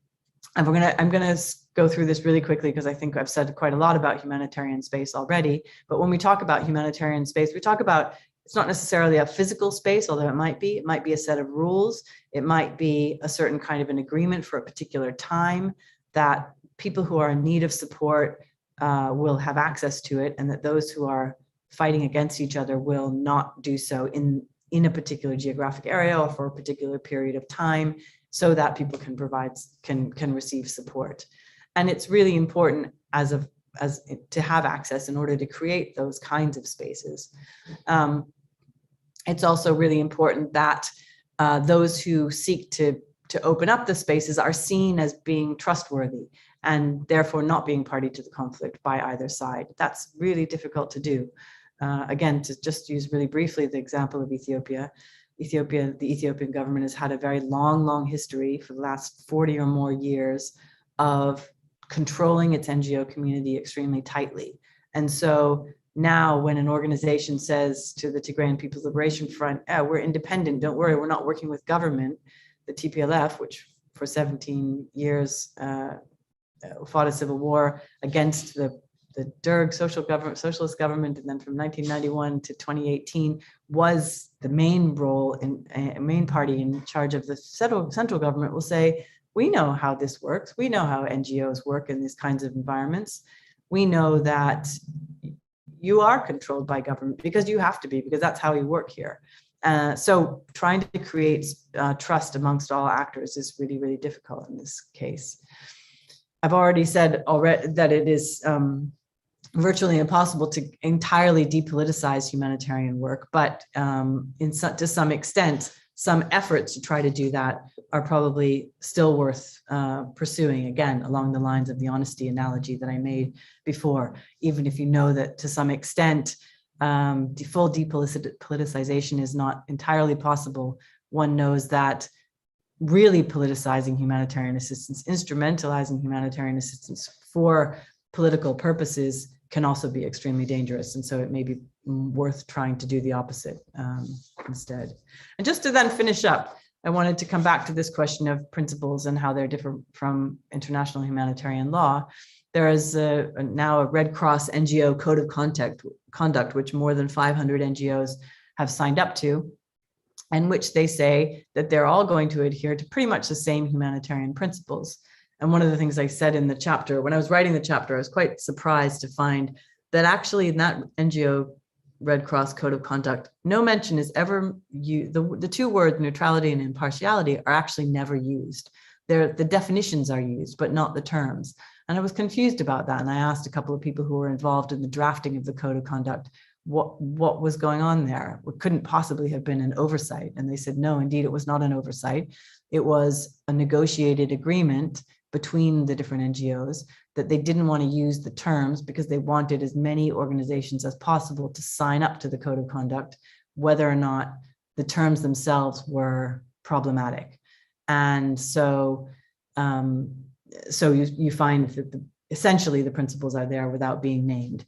I'm gonna go through this really quickly because I think I've said quite a lot about humanitarian space already. But when we talk about humanitarian space, we talk about, it's not necessarily a physical space, although it might be a set of rules. It might be a certain kind of an agreement for a particular time that people who are in need of support will have access to it, and that those who are fighting against each other will not do so in a particular geographic area or for a particular period of time, so that people can receive support. And it's really important as to have access in order to create those kinds of spaces. It's also really important that those who seek to open up the spaces are seen as being trustworthy and therefore not being party to the conflict by either side. That's really difficult to do. Again, to just use really briefly the example of Ethiopia. The Ethiopian government has had a very long history for the last 40 or more years of controlling its NGO community extremely tightly. And so now when an organization says to the Tigrayan People's Liberation Front, we're independent, don't worry, we're not working with government, the TPLF, which for 17 years fought a civil war against the Derg socialist government, and then from 1991 to 2018 was the main party in charge of the central government, will say, we know how this works. We know how NGOs work in these kinds of environments. We know that you are controlled by government because you have to be, because that's how we work here. So trying to create trust amongst all actors is really, really difficult in this case. I've already said that it is virtually impossible to entirely depoliticize humanitarian work, but to some extent, some efforts to try to do that are probably still worth pursuing, again, along the lines of the honesty analogy that I made before. Even if you know that to some extent, the full depoliticization is not entirely possible, one knows that really politicizing humanitarian assistance, instrumentalizing humanitarian assistance for political purposes can also be extremely dangerous. And so it may be worth trying to do the opposite instead. And just to then finish up, I wanted to come back to this question of principles and how they're different from international humanitarian law. There is now a Red Cross NGO code of conduct, which more than 500 NGOs have signed up to, and which they say that they're all going to adhere to pretty much the same humanitarian principles. And one of the things I said in the chapter, when I was writing the chapter, I was quite surprised to find that actually in that NGO Red Cross Code of Conduct, no mention is ever used. The two words neutrality and impartiality are actually never used. The definitions are used, but not the terms. And I was confused about that. And I asked a couple of people who were involved in the drafting of the Code of Conduct, what was going on there? It couldn't possibly have been an oversight. And they said, no, indeed, it was not an oversight. It was a negotiated agreement between the different NGOs that they didn't want to use the terms because they wanted as many organizations as possible to sign up to the Code of Conduct, whether or not the terms themselves were problematic. And so, you find that essentially the principles are there without being named.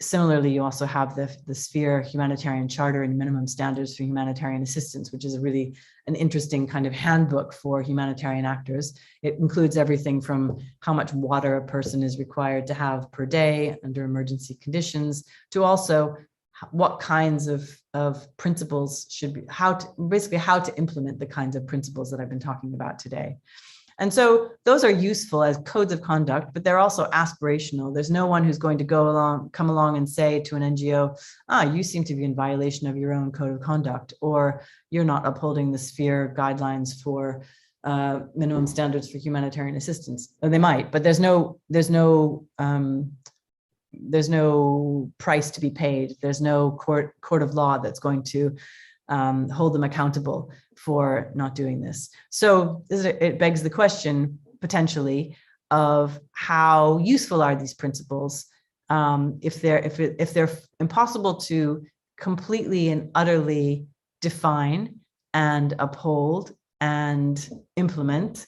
Similarly, you also have the Sphere Humanitarian Charter and Minimum Standards for Humanitarian Assistance, which is really an interesting kind of handbook for humanitarian actors. It includes everything from how much water a person is required to have per day under emergency conditions, to also what kinds of principles should be, how to implement the kinds of principles that I've been talking about today. And so those are useful as codes of conduct, but they're also aspirational. There's no one who's going to come along and say to an NGO, you seem to be in violation of your own code of conduct, or you're not upholding the sphere guidelines for minimum standards for humanitarian assistance. Or they might, but there's no price to be paid. There's no court of law that's going to hold them accountable for not doing this. So it begs the question, potentially, of how useful are these principles if they're impossible to completely and utterly define and uphold and implement.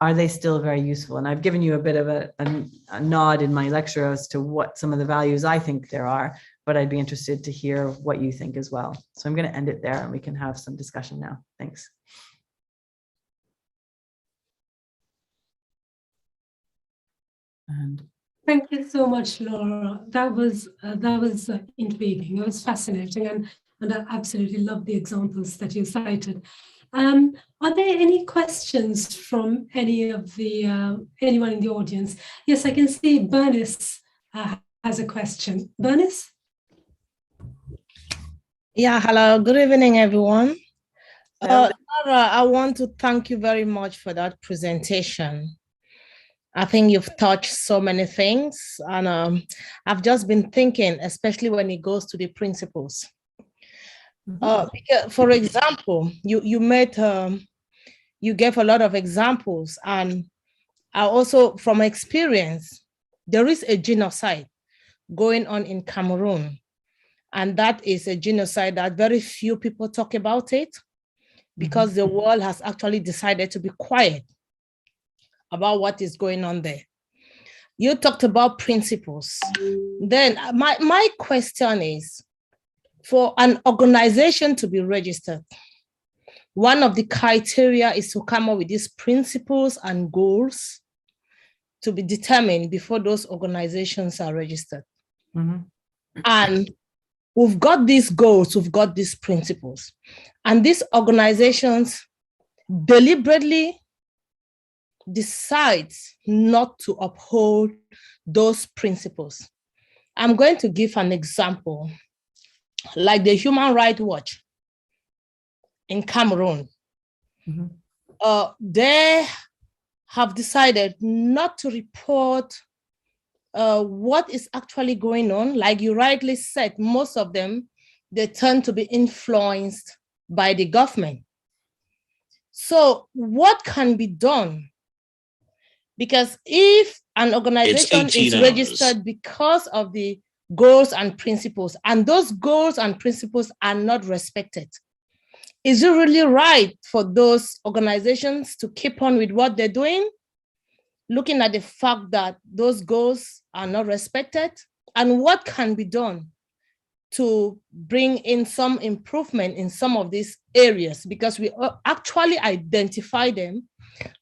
Are they still very useful? And I've given you a bit of a nod in my lecture as to what some of the values I think there are, but I'd be interested to hear what you think as well. So I'm going to end it there and we can have some discussion now. Thanks. And thank you so much, Laura. That was intriguing. It was fascinating, and I absolutely love the examples that you cited. Are there any questions from any of the anyone in the audience? Yes, I can see Bernice has a question. Bernice? Yeah, hello. Good evening, everyone. Laura, I want to thank you very much for that presentation. I think you've touched so many things, and I've just been thinking, especially when it goes to the principles. Because, for example, you gave a lot of examples, and I also, from experience, there is a genocide going on in Cameroon, and that is a genocide that very few people talk about it, because the world has actually decided to be quiet about what is going on there. You talked about principles. Then my question is, for an organization to be registered, one of the criteria is to come up with these principles and goals to be determined before those organizations are registered. And we've got these goals, we've got these principles, and these organizations deliberately decide not to uphold those principles. I'm going to give an example, like the Human Rights Watch in Cameroon. They have decided not to report what is actually going on. Like you rightly said, most of them, they tend to be influenced by the government. So what can be done? Because if an organization is registered because of the goals and principles, and those goals and principles are not respected, is it really right for those organizations to keep on with what they're doing, looking at the fact that those goals are not respected? And what can be done to bring in some improvement in some of these areas? Because we actually identify them.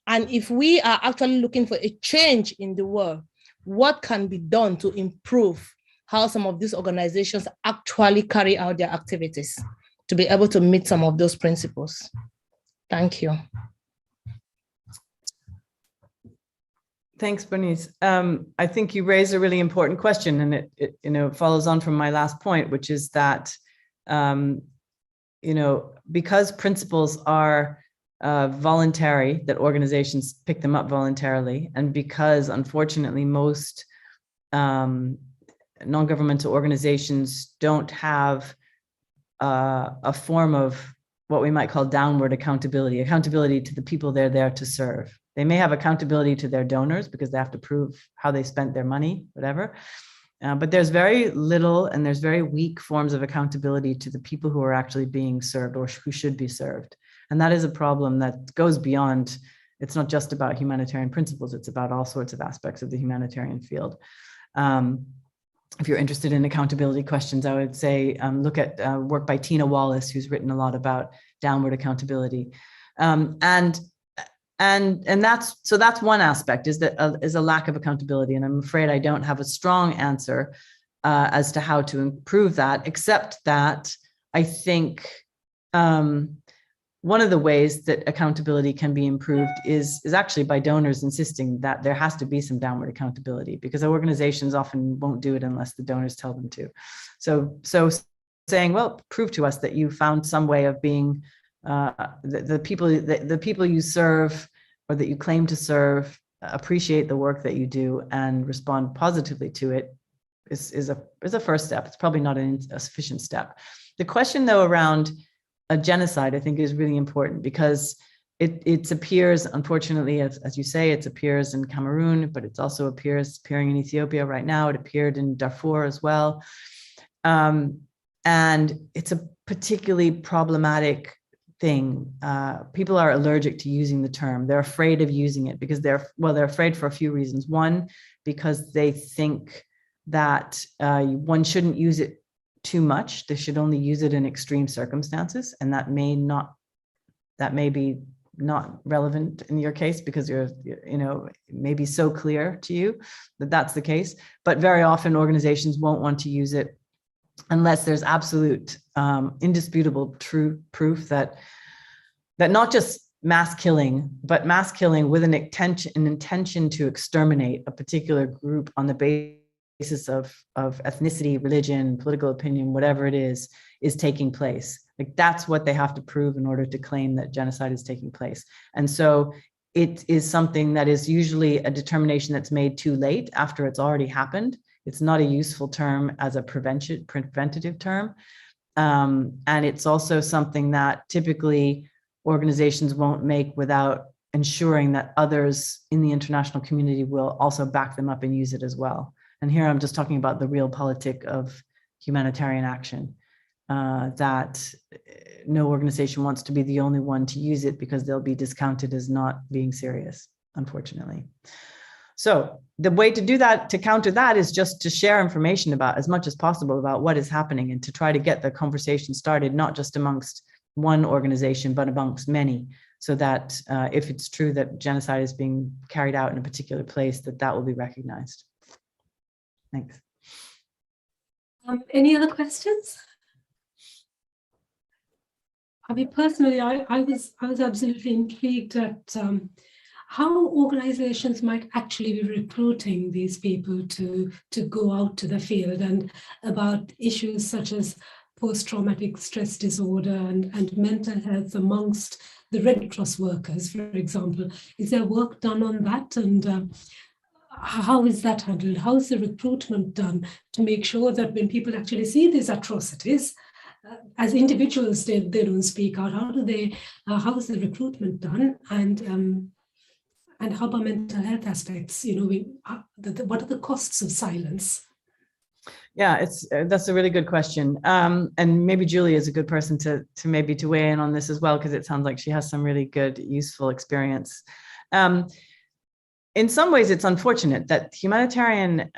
And if we are actually looking for a change in the world, what can be done to improve how some of these organizations actually carry out their activities to be able to meet some of those principles? Thank you. Thanks, Bernice. I think you raised a really important question, and it follows on from my last point, which is that because principles are voluntary, that organizations pick them up voluntarily, and because unfortunately most non-governmental organizations don't have a form of what we might call downward accountability to the people they're there to serve. They may have accountability to their donors because they have to prove how they spent their money, whatever. But there's very little and there's very weak forms of accountability to the people who are actually being served or who should be served. And that is a problem that goes beyond, it's not just about humanitarian principles, it's about all sorts of aspects of the humanitarian field. If you're interested in accountability questions, I would say look at work by Tina Wallace, who's written a lot about downward accountability. And that's one aspect, is a lack of accountability. And I'm afraid I don't have a strong answer as to how to improve that, except that I think one of the ways that accountability can be improved is actually by donors insisting that there has to be some downward accountability, because organizations often won't do it unless the donors tell them to. So saying, well, prove to us that you found some way of being the people you serve or that you claim to serve appreciate the work that you do and respond positively to it is a first step. It's probably not a sufficient step. The question, though, around a genocide, I think, is really important, because it appears, unfortunately, as you say, it appears in Cameroon, but it also appearing in Ethiopia right now. It appeared in Darfur as well. And it's a particularly problematic thing. People are allergic to using the term. They're afraid of using it because they're afraid for a few reasons. One, because they think that one shouldn't use it too much. They should only use it in extreme circumstances, and that may be not relevant in your case, because it may be so clear to you that that's the case. But very often organizations won't want to use it unless there's absolute indisputable proof that not just mass killing, but mass killing with an intention to exterminate a particular group on the basis of ethnicity, religion, political opinion, whatever it is taking place. Like, that's what they have to prove in order to claim that genocide is taking place. And so it is something that is usually a determination that's made too late, after it's already happened. It's not a useful term as a preventative term. And it's also something that typically organizations won't make without ensuring that others in the international community will also back them up and use it as well. And here I'm just talking about the real politic of humanitarian action, that no organization wants to be the only one to use it, because they'll be discounted as not being serious, unfortunately. So the way to do that, to counter that, is just to share information about, as much as possible, about what is happening, and to try to get the conversation started, not just amongst one organization, but amongst many, so that if it's true that genocide is being carried out in a particular place, that will be recognized. Thanks. Any other questions? I mean, personally, I was absolutely intrigued at how organizations might actually be recruiting these people to go out to the field, and about issues such as post-traumatic stress disorder and mental health amongst the Red Cross workers, for example. Is there work done on that? And how is that handled? How is the recruitment done to make sure that when people actually see these atrocities, as individuals, they don't speak out? How is the recruitment done? And how about mental health aspects? What are the costs of silence? Yeah, that's a really good question. And maybe Julie is a good person to weigh in on this as well, because it sounds like she has some really good, useful experience. In some ways, it's unfortunate that humanitarian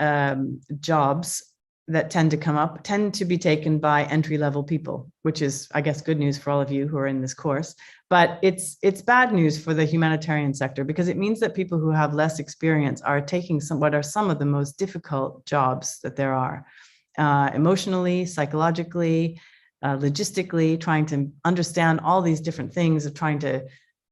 jobs that tend to come up tend to be taken by entry-level people, which is, I guess, good news for all of you who are in this course. But it's bad news for the humanitarian sector, because it means that people who have less experience are taking what are some of the most difficult jobs that there are, emotionally, psychologically, logistically, trying to understand all these different things, of trying to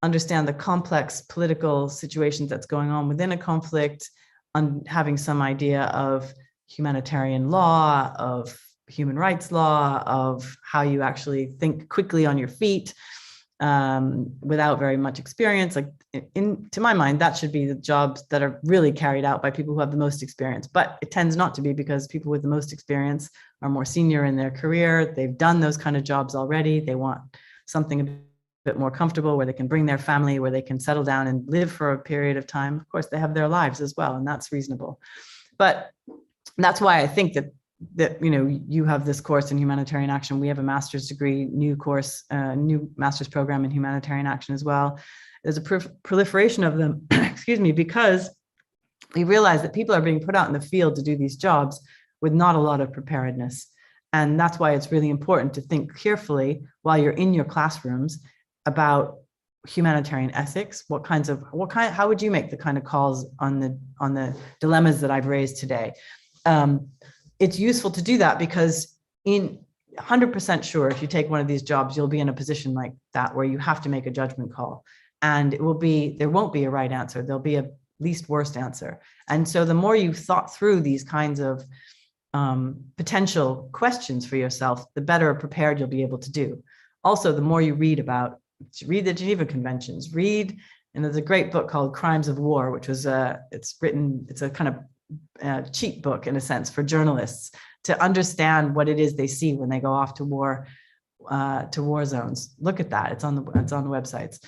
understand the complex political situations that's going on within a conflict, on having some idea of humanitarian law, of human rights law, of how you actually think quickly on your feet, without very much experience. Like, to my mind, that should be the jobs that are really carried out by people who have the most experience. But it tends not to be, because people with the most experience are more senior in their career. They've done those kind of jobs already. They want something a bit more comfortable, where they can bring their family, where they can settle down and live for a period of time. Of course, they have their lives as well, and that's reasonable. But that's why I think that you have this course in humanitarian action. We have a master's degree, new master's program in humanitarian action as well. There's a proliferation of them, excuse me, because we realize that people are being put out in the field to do these jobs with not a lot of preparedness. And that's why it's really important to think carefully while you're in your classrooms about humanitarian ethics. How would you make the kind of calls on the dilemmas that I've raised today? It's useful to do that, because 100% sure if you take one of these jobs, you'll be in a position like that where you have to make a judgment call. And there won't be a right answer. There'll be a least worst answer. And so the more you've thought through these kinds of potential questions for yourself, the better prepared you'll be able to do. Also, the more you read the Geneva Conventions, and there's a great book called Crimes of War, which was it's a kind of cheat book in a sense for journalists to understand what it is they see when they go off to war zones. Look at that; it's on the websites,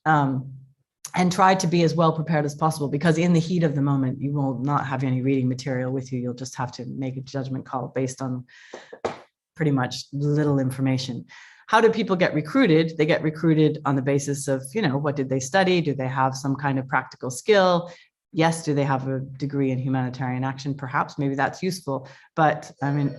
and try to be as well prepared as possible, because in the heat of the moment, you will not have any reading material with you. You'll just have to make a judgment call based on pretty much little information. How do people get recruited? They get recruited on the basis of, what did they study? Do they have some kind of practical skill? Yes, do they have a degree in humanitarian action? Perhaps, maybe that's useful. But I mean,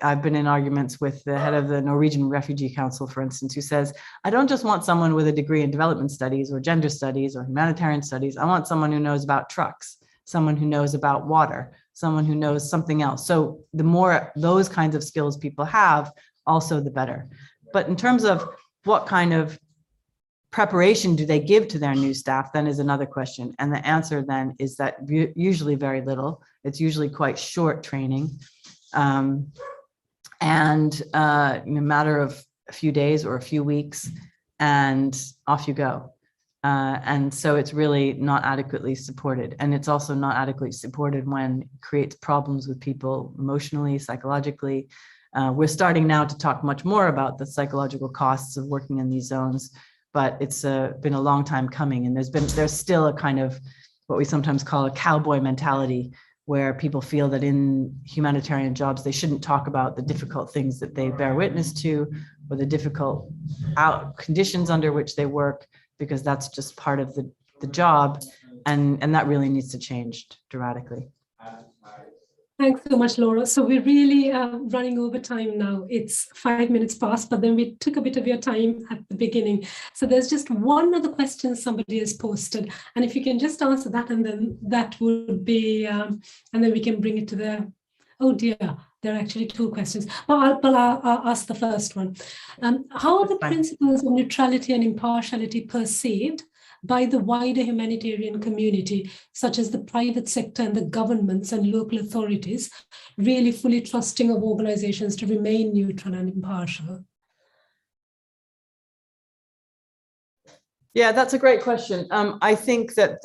I've been in arguments with the head of the Norwegian Refugee Council, for instance, who says, I don't just want someone with a degree in development studies or gender studies or humanitarian studies. I want someone who knows about trucks, someone who knows about water, someone who knows something else. So the more those kinds of skills people have, also the better. But in terms of what kind of preparation do they give to their new staff, then is another question. And the answer then is that usually very little. It's usually quite short training. And in a matter of a few days or a few weeks, and off you go. And so it's really not adequately supported. And it's also not adequately supported when it creates problems with people emotionally, psychologically. We're starting now to talk much more about the psychological costs of working in these zones, but it's been a long time coming. And there's still a kind of what we sometimes call a cowboy mentality, where people feel that in humanitarian jobs, they shouldn't talk about the difficult things that they bear witness to, or the difficult conditions under which they work, because that's just part of the job. And that really needs to change dramatically. Thanks so much, Laura. So we're really running over time now. It's 5 minutes past, but then we took a bit of your time at the beginning. So there's just one other question somebody has posted. And if you can just answer that, and then that would be, and then we can bring it to the, oh dear, there are actually two questions. But I'll ask the first one. How are the principles of neutrality and impartiality perceived by the wider humanitarian community, such as the private sector and the governments and local authorities, really fully trusting of organizations to remain neutral and impartial? Yeah, that's a great question. I think that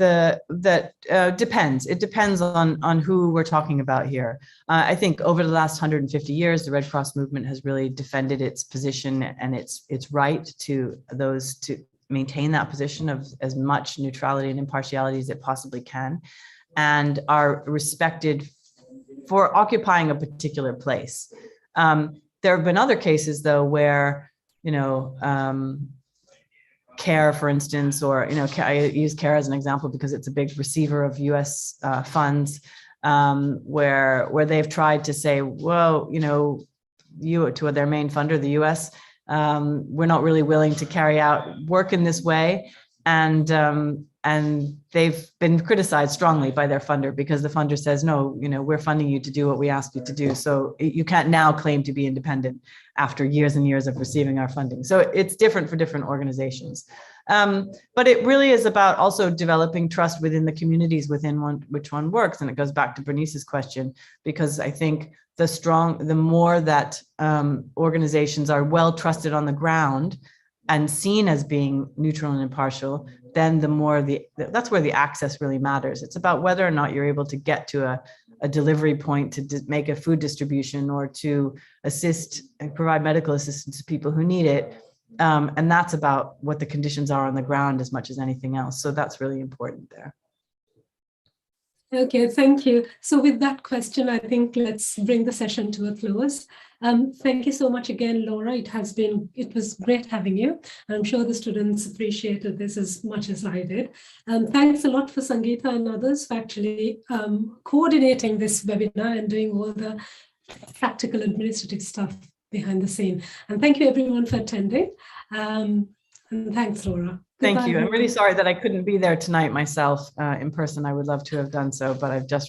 depends. It depends on who we're talking about here. I think over the last 150 years, the Red Cross movement has really defended its position and its right to those to maintain that position of as much neutrality and impartiality as it possibly can, and are respected for occupying a particular place. There have been other cases, though, where, CARE, for instance, or, I use CARE as an example because it's a big receiver of US funds, where they've tried to say, well, to their main funder, the US, we're not really willing to carry out work in this way. And they've been criticized strongly by their funder, because the funder says, no, we're funding you to do what we asked you to do. So you can't now claim to be independent after years and years of receiving our funding. So it's different for different organizations. But it really is about also developing trust within the communities within which one works. And it goes back to Bernice's question, because I think the more that organizations are well trusted on the ground and seen as being neutral and impartial, then the more that's where the access really matters. It's about whether or not you're able to get to a delivery point to make a food distribution, or to assist and provide medical assistance to people who need it. And that's about what the conditions are on the ground as much as anything else. So that's really important there. Okay, thank you. So with that question, I think let's bring the session to a close. Thank you so much again, Laura. It was great having you. I'm sure the students appreciated this as much as I did. Thanks a lot for Sangeeta and others for actually coordinating this webinar and doing all the practical administrative stuff behind the scene. And thank you everyone for attending. And thanks, Laura. Thank you. I'm really sorry that I couldn't be there tonight myself in person. I would love to have done so, but I've just